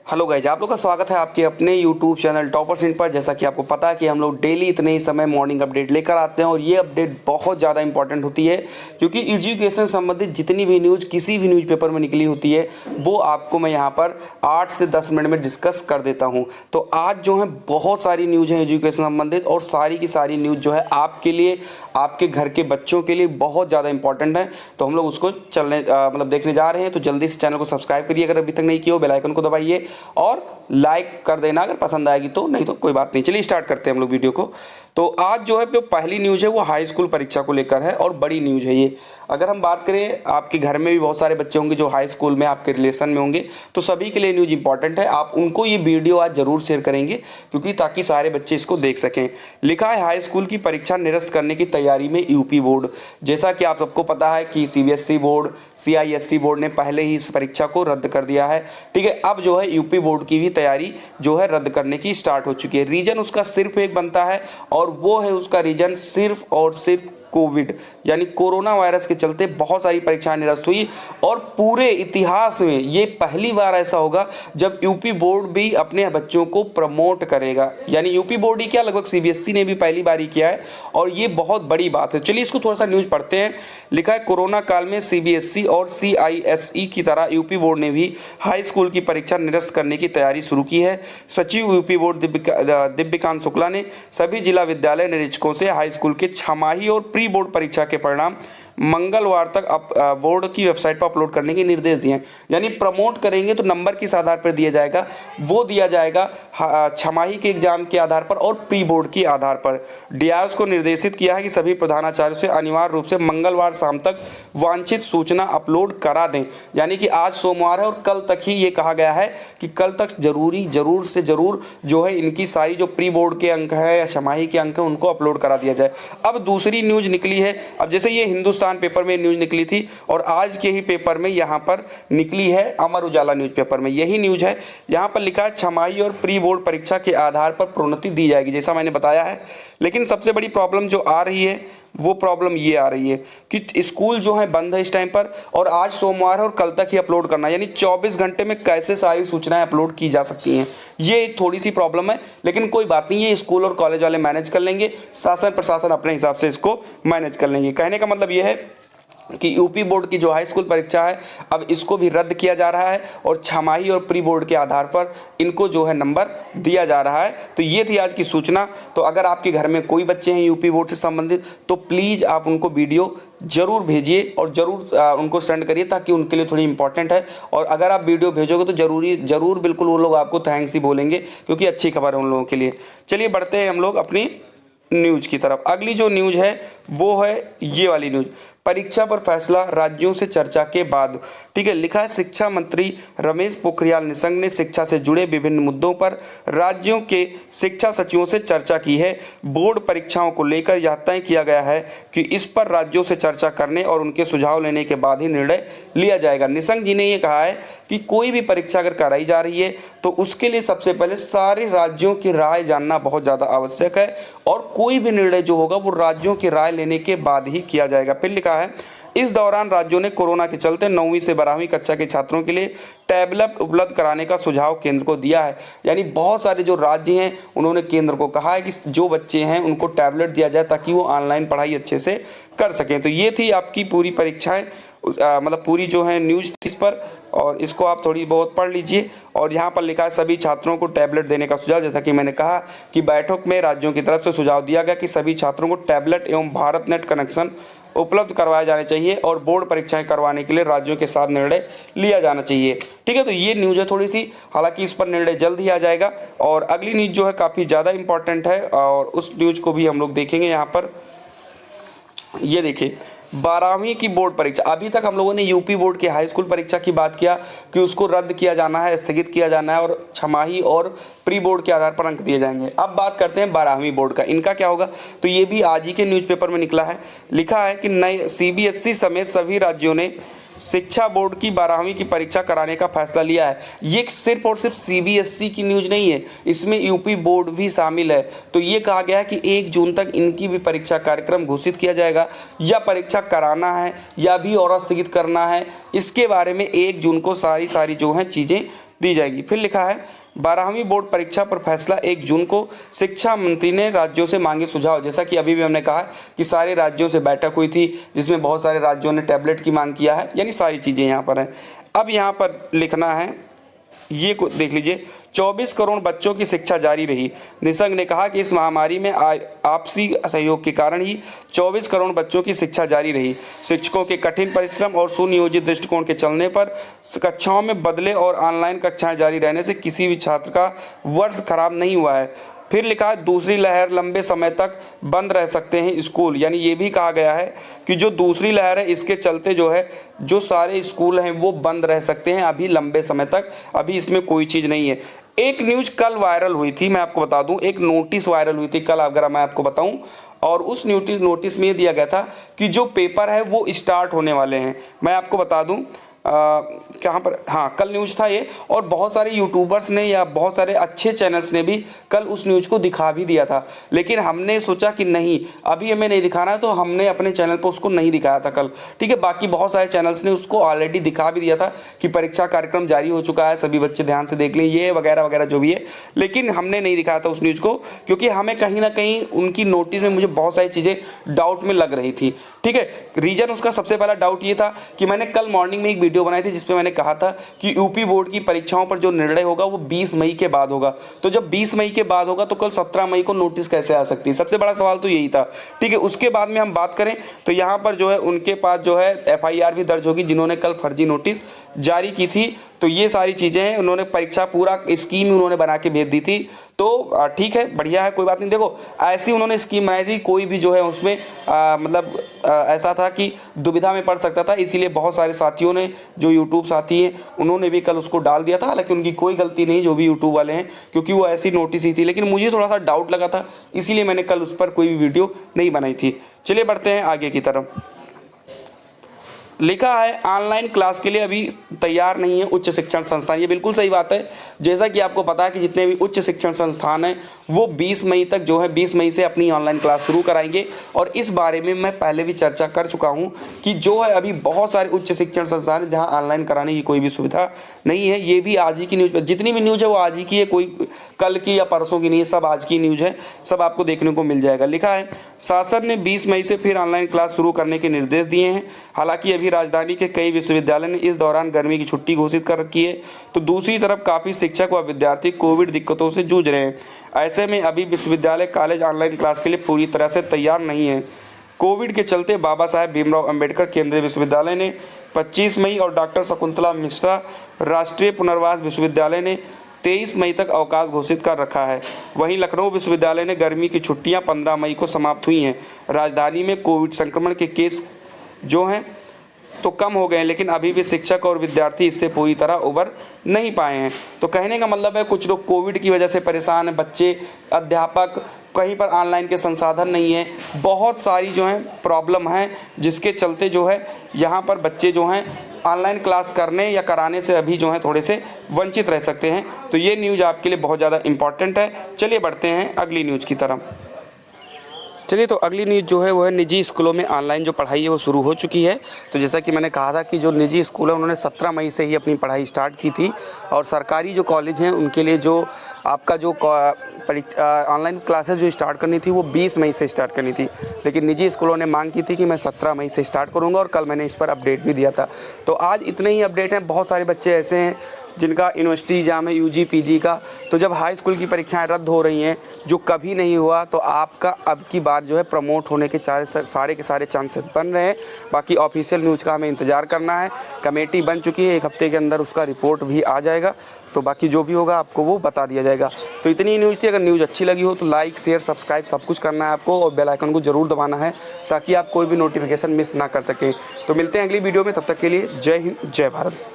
Hello guys, आप लोग का स्वागत है आपके अपने यूट्यूब चैनल टॉपर्स इंड पर। जैसा कि आपको पता है कि हम लोग डेली इतने ही समय मॉर्निंग अपडेट लेकर आते हैं और ये अपडेट बहुत ज़्यादा इंपॉर्टेंट होती है क्योंकि एजुकेशन संबंधित जितनी भी न्यूज़ किसी भी न्यूज़पेपर में निकली होती है वो आपको मैं यहाँ पर 8 से 10 मिनट में डिस्कस कर देता हूँ। तो आज जो है बहुत सारी न्यूज़ है एजुकेशन संबंधित और सारी की सारी न्यूज़ जो है आपके लिए, आपके घर के बच्चों के लिए बहुत ज़्यादा इंपॉर्टेंट है। तो हम लोग उसको देखने जा रहे हैं। तो जल्दी से चैनल को सब्सक्राइब करिए अगर अभी तक नहीं किया हो, बेल आइकन को दबाइए और लाइक कर देना अगर पसंद आएगी तो, नहीं तो कोई बात नहीं। चलिए स्टार्ट करते हैं हम लोग वीडियो को। तो आज जो है पहली न्यूज़ है वो हाई स्कूल परीक्षा को लेकर है और बड़ी न्यूज़ है ये। अगर हम बात करें, आपके घर में भी बहुत सारे बच्चे होंगे जो हाई स्कूल में आपके रिलेशन में होंगे, तो सभी के लिए न्यूज़ इंपॉर्टेंट है। आप उनको ये वीडियो आज जरूर शेयर करेंगे क्योंकि ताकि सारे बच्चे इसको देख सकें। लिखा है हाई स्कूल की परीक्षा निरस्त करने की तैयारी में यूपी बोर्ड। जैसा कि आप सबको पता है कि सीबीएसई बोर्ड, सीआईएससी बोर्ड ने पहले ही इस परीक्षा को रद्द कर दिया है। ठीक है, अब जो है यूपी बोर्ड की भी तैयारी जो है रद्द करने की स्टार्ट हो चुकी है। रीजन उसका सिर्फ एक बनता है और वो है उसका रीजन सिर्फ और सिर्फ कोविड, यानी कोरोना वायरस के चलते बहुत सारी परीक्षाएं निरस्त हुई और पूरे इतिहास में ये पहली बार ऐसा होगा जब यूपी बोर्ड भी अपने बच्चों को प्रमोट करेगा। यानी यूपी बोर्ड ही क्या, लगभग सीबीएसई ने भी पहली बार ही किया है और ये बहुत बड़ी बात है। चलिए इसको थोड़ा सा न्यूज़ पढ़ते हैं। लिखा है कोरोना काल में सीबीएसई और सीआईएसई की तरह यूपी बोर्ड ने भी हाई स्कूल की परीक्षा निरस्त करने की तैयारी शुरू की है। सचिव यूपी बोर्ड दिव्यकांत शुक्ला ने सभी जिला विद्यालय निरीक्षकों से हाई स्कूल के छमाही और प्री बोर्ड परीक्षा के परिणाम मंगलवार तक बोर्ड की वेबसाइट पर अपलोड करने के निर्देश दिए हैं। यानी प्रमोट करेंगे तो नंबर किस आधार पर दिया जाएगा, वो दिया जाएगा छमाही के एग्जाम के आधार पर और प्री बोर्ड के आधार पर। डीआईओ को निर्देशित किया है कि सभी प्रधानाचार्यों से अनिवार्य रूप से मंगलवार शाम तक वांछित सूचना अपलोड करा दें। यानी कि आज सोमवार है और कल तक ही ये कहा गया है कि कल तक जरूर से जरूर जो है इनकी सारी जो प्री बोर्ड के अंक है या छमाही के अंक है उनको अपलोड करा दिया जाए। अब दूसरी न्यूज निकली है। अब जैसे ये हिंदुस्तान पेपर में न्यूज निकली थी और आज के ही पेपर में यहां पर निकली है अमर उजाला न्यूज़पेपर में, यही न्यूज है। यहां पर लिखा है छमाही और प्री बोर्ड परीक्षा के आधार पर प्रोन्नति दी जाएगी, जैसा मैंने बताया है। लेकिन सबसे बड़ी प्रॉब्लम जो आ रही है वो प्रॉब्लम ये आ रही है कि स्कूल जो है बंद है इस टाइम पर और आज सोमवार है और कल तक ही अपलोड करना है। यानी 24 घंटे में कैसे सारी सूचनाएं अपलोड की जा सकती हैं, ये एक थोड़ी सी प्रॉब्लम है। लेकिन कोई बात नहीं, ये स्कूल और कॉलेज वाले मैनेज कर लेंगे, शासन प्रशासन अपने हिसाब से इसको मैनेज कर लेंगे। कहने का मतलब ये है कि यूपी बोर्ड की जो हाई स्कूल परीक्षा है अब इसको भी रद्द किया जा रहा है और छमाही और प्री बोर्ड के आधार पर इनको जो है नंबर दिया जा रहा है। तो ये थी आज की सूचना। तो अगर आपके घर में कोई बच्चे हैं यूपी बोर्ड से संबंधित तो प्लीज़ आप उनको वीडियो जरूर भेजिए और ज़रूर उनको सेंड करिए ताकि उनके लिए थोड़ी इंपॉर्टेंट है। और अगर आप वीडियो भेजोगे तो ज़रूर बिल्कुल वो लोग आपको थैंक्स ही बोलेंगे क्योंकि अच्छी खबर है उन लोगों के लिए। चलिए बढ़ते हैं हम लोग अपनी न्यूज़ की तरफ। अगली जो न्यूज़ है वो है ये वाली न्यूज़, परीक्षा पर फैसला राज्यों से चर्चा के बाद। ठीक है, लिखा है शिक्षा मंत्री रमेश पोखरियाल निशंक ने शिक्षा से जुड़े विभिन्न मुद्दों पर राज्यों के शिक्षा सचिवों से चर्चा की है। बोर्ड परीक्षाओं को लेकर यह तय किया गया है कि इस पर राज्यों से चर्चा करने और उनके सुझाव लेने के बाद ही निर्णय लिया जाएगा। निशंक जी ने यह कहा है कि कोई भी परीक्षा अगर कराई जा रही है तो उसके लिए सबसे पहले सारे राज्यों की राय जानना बहुत ज़्यादा आवश्यक है और कोई भी निर्णय जो होगा वो राज्यों की राय लेने के बाद ही किया जाएगा। फिर लिखा है इस दौरान राज्यों ने कोरोना के चलते 9वीं से 12वीं कक्षा के छात्रों के लिए टैबलेट उपलब्ध कराने का सुझाव केंद्र को दिया है। यानी बहुत सारे जो राज्य हैं उन्होंने केंद्र को कहा है कि जो बच्चे हैं उनको टैबलेट दिया जाए ताकि वो ऑनलाइन पढ़ाई अच्छे से कर सकें। तो ये थी आपकी पूरी परीक्षाएं, पूरी जो है न्यूज़ इस पर, और इसको आप थोड़ी बहुत पढ़ लीजिए। और यहाँ पर लिखा है सभी छात्रों को टैबलेट देने का सुझाव। जैसा कि मैंने कहा कि बैठक में राज्यों की तरफ से सुझाव दिया गया कि सभी छात्रों को टैबलेट एवं भारत नेट कनेक्शन उपलब्ध करवाए जाने चाहिए और बोर्ड परीक्षाएं करवाने के लिए राज्यों के साथ निर्णय लिया जाना चाहिए। ठीक है, तो ये न्यूज़ है थोड़ी सी, हालांकि इस पर निर्णय जल्द ही आ जाएगा। और अगली न्यूज़ जो है काफ़ी ज़्यादा इंपॉर्टेंट है और उस न्यूज़ को भी हम लोग देखेंगे। यहाँ पर ये देखिए 12वीं की बोर्ड परीक्षा। अभी तक हम लोगों ने यूपी बोर्ड की हाई स्कूल परीक्षा की बात किया कि उसको रद्द किया जाना है, स्थगित किया जाना है और छमाही और प्री बोर्ड के आधार पर अंक दिए जाएंगे। अब बात करते हैं 12वीं बोर्ड का, इनका क्या होगा। तो ये भी आज ही के न्यूज़पेपर में निकला है। लिखा है कि नए सीबीएसई समेत सभी राज्यों ने शिक्षा बोर्ड की 12वीं की परीक्षा कराने का फैसला लिया है। ये सिर्फ और सिर्फ सीबीएसई की न्यूज़ नहीं है, इसमें यूपी बोर्ड भी शामिल है। तो ये कहा गया है कि 1 जून तक इनकी भी परीक्षा कार्यक्रम घोषित किया जाएगा, या परीक्षा कराना है या भी और स्थगित करना है, इसके बारे में 1 जून को सारी जो हैं चीज़ें दी जाएगी। फिर लिखा है 12वीं बोर्ड परीक्षा पर फैसला 1 जून को, शिक्षा मंत्री ने राज्यों से मांगे सुझाव। जैसा कि अभी भी हमने कहा कि सारे राज्यों से बैठक हुई थी जिसमें बहुत सारे राज्यों ने टैबलेट की मांग किया है, यानी सारी चीज़ें यहाँ पर हैं। अब यहाँ पर लिखना है, ये को देख लीजिए, 24 करोड़ बच्चों की शिक्षा जारी रही। निशंक ने कहा कि इस महामारी में आपसी सहयोग के कारण ही 24 करोड़ बच्चों की शिक्षा जारी रही। शिक्षकों के कठिन परिश्रम और सुनियोजित दृष्टिकोण के चलने पर कक्षाओं में बदले और ऑनलाइन कक्षाएं जारी रहने से किसी भी छात्र का वर्ष खराब नहीं हुआ है। फिर लिखा है दूसरी लहर लंबे समय तक बंद रह सकते हैं स्कूल, यानी ये भी कहा गया है कि जो दूसरी लहर है इसके चलते जो है जो सारे स्कूल हैं वो बंद रह सकते हैं अभी लंबे समय तक, अभी इसमें कोई चीज़ नहीं है। एक न्यूज़ कल वायरल हुई थी, मैं आपको बता दूं, एक नोटिस वायरल हुई थी कल, अगर मैं आपको बताऊं, और उस नोटिस में ये दिया गया था कि जो पेपर है वो स्टार्ट होने वाले हैं। मैं आपको बता दूं कहाँ पर, हाँ कल न्यूज़ था ये, और बहुत सारे यूट्यूबर्स ने या बहुत सारे अच्छे चैनल्स ने भी कल उस न्यूज़ को दिखा भी दिया था, लेकिन हमने सोचा कि नहीं अभी हमें नहीं दिखाना है, तो हमने अपने चैनल पर उसको नहीं दिखाया था कल, ठीक है। बाकी बहुत सारे चैनल्स ने उसको ऑलरेडी दिखा भी दिया था कि परीक्षा कार्यक्रम जारी हो चुका है, सभी बच्चे ध्यान से देख लें, ये वगैरह वगैरह जो भी है, लेकिन हमने नहीं दिखाया था उस न्यूज़ को क्योंकि हमें कहीं ना कहीं उनकी नोटिस में मुझे बहुत सारी चीज़ें डाउट में लग रही थी, ठीक है। रीज़न उसका सबसे पहला डाउट ये था कि मैंने कल मॉर्निंग में एक वीडियो बनाई थी जिसपे मैंने कहा था कि यूपी बोर्ड की परीक्षाओं पर जो निर्णय होगा वो 20 मई के बाद होगा। तो जब 20 मई के बाद होगा तो कल 17 मई को नोटिस कैसे आ सकती है, सबसे बड़ा सवाल तो यही था, ठीक है। उसके बाद में हम बात करें तो यहाँ पर जो है उनके पास जो है FIR भी दर्ज होगी जिन्होंने कल फर्जी नोटिस जारी की थी। तो ये सारी चीज़ें हैं, उन्होंने परीक्षा पूरा स्कीम उन्होंने बना के भेज दी थी, तो ठीक है, बढ़िया है, कोई बात नहीं। देखो ऐसी उन्होंने स्कीम बनाई थी, कोई भी जो है उसमें मतलब ऐसा था कि दुविधा में पड़ सकता था, इसीलिए बहुत सारे साथियों ने, जो यूट्यूब साथी हैं, उन्होंने भी कल उसको डाल दिया था। हालांकि उनकी कोई गलती नहीं, जो भी यूट्यूब वाले हैं, क्योंकि वो ऐसी नोटिस ही थी, लेकिन मुझे थोड़ा सा डाउट लगा था, इसीलिए मैंने कल उस पर कोई भी वीडियो नहीं बनाई थी। चलिए बढ़ते हैं आगे की तरफ। लिखा है ऑनलाइन क्लास के लिए अभी तैयार नहीं है उच्च शिक्षण संस्थान। ये बिल्कुल सही बात है। जैसा कि आपको पता है कि जितने भी उच्च शिक्षण संस्थान हैं वो 20 मई तक जो है 20 मई से अपनी ऑनलाइन क्लास शुरू कराएंगे, और इस बारे में मैं पहले भी चर्चा कर चुका हूं कि जो है अभी बहुत सारे उच्च शिक्षण संस्थान हैं जहां ऑनलाइन कराने की कोई भी सुविधा नहीं है। ये भी आज ही की न्यूज़, जितनी भी न्यूज़ है वो आज ही की है, कोई कल की या परसों की नहीं है, सब आज की न्यूज़ है, सब आपको देखने को मिल जाएगा। लिखा है शासन ने 20 मई से फिर ऑनलाइन क्लास शुरू करने के निर्देश दिए हैं। हालांकि अभी राजधानी के कई विश्वविद्यालय ने इस दौरान गर्मी की छुट्टी घोषित कर रखी है, तो दूसरी तरफ काफ़ी शिक्षक व विद्यार्थी कोविड दिक्कतों से जूझ रहे हैं। ऐसे में अभी विश्वविद्यालय कॉलेज ऑनलाइन क्लास के लिए पूरी तरह से तैयार नहीं है। कोविड के चलते बाबा साहेब भीमराव अंबेडकर केंद्रीय विश्वविद्यालय ने 25 मई और डॉक्टर शकुंतला मिश्रा राष्ट्रीय पुनर्वास विश्वविद्यालय ने 23 मई तक अवकाश घोषित कर रखा है। वहीं लखनऊ विश्वविद्यालय ने गर्मी की छुट्टियां 15 मई को समाप्त हुई हैं। राजधानी में कोविड संक्रमण के केस जो हैं तो कम हो गए हैं, लेकिन अभी भी शिक्षक और विद्यार्थी इससे पूरी तरह उबर नहीं पाए हैं। तो कहने का मतलब है कुछ लोग कोविड की वजह से परेशान हैं, बच्चे, अध्यापक, कहीं पर ऑनलाइन के संसाधन नहीं है, बहुत सारी जो है प्रॉब्लम है, जिसके चलते जो है यहाँ पर बच्चे जो हैं ऑनलाइन क्लास करने या कराने से अभी जो है थोड़े से वंचित रह सकते हैं। तो ये न्यूज़ आपके लिए बहुत ज़्यादा इंपॉर्टेंट है। चलिए बढ़ते हैं अगली न्यूज़ की तरफ। चलिए तो अगली न्यूज़ जो है वो है निजी स्कूलों में ऑनलाइन जो पढ़ाई है वो शुरू हो चुकी है। तो जैसा कि मैंने कहा था कि जो निजी स्कूल है उन्होंने 17 मई से ही अपनी पढ़ाई स्टार्ट की थी, और सरकारी जो कॉलेज हैं उनके लिए जो आपका जो ऑनलाइन क्लासेस जो स्टार्ट करनी थी वो 20 मई से स्टार्ट करनी थी, लेकिन निजी स्कूलों ने मांग की थी कि मैं 17 मई से स्टार्ट करूँगा, और कल मैंने इस पर अपडेट भी दिया था। तो आज इतने ही अपडेट हैं। बहुत सारे बच्चे ऐसे हैं जिनका यूनिवर्सिटी एग्जाम है UG PG का, तो जब हाई स्कूल की परीक्षाएं रद्द हो रही हैं जो कभी नहीं हुआ, तो आपका अब की बार जो है प्रमोट होने के सारे के सारे चांसेस बन रहे हैं। बाकी ऑफिशियल न्यूज़ का हमें इंतज़ार करना है। कमेटी बन चुकी है, 1 हफ्ते के अंदर उसका रिपोर्ट भी आ जाएगा, तो बाकी जो भी होगा आपको वो बता दिया जाएगा। तो इतनी न्यूज़ थी। अगर न्यूज़ अच्छी लगी हो तो लाइक, शेयर, सब्सक्राइब सब कुछ करना है आपको, और बेल आइकन को ज़रूर दबाना है ताकि आप कोई भी नोटिफिकेशन मिस ना कर सकें। तो मिलते हैं अगली वीडियो में, तब तक के लिए जय हिंद, जय भारत।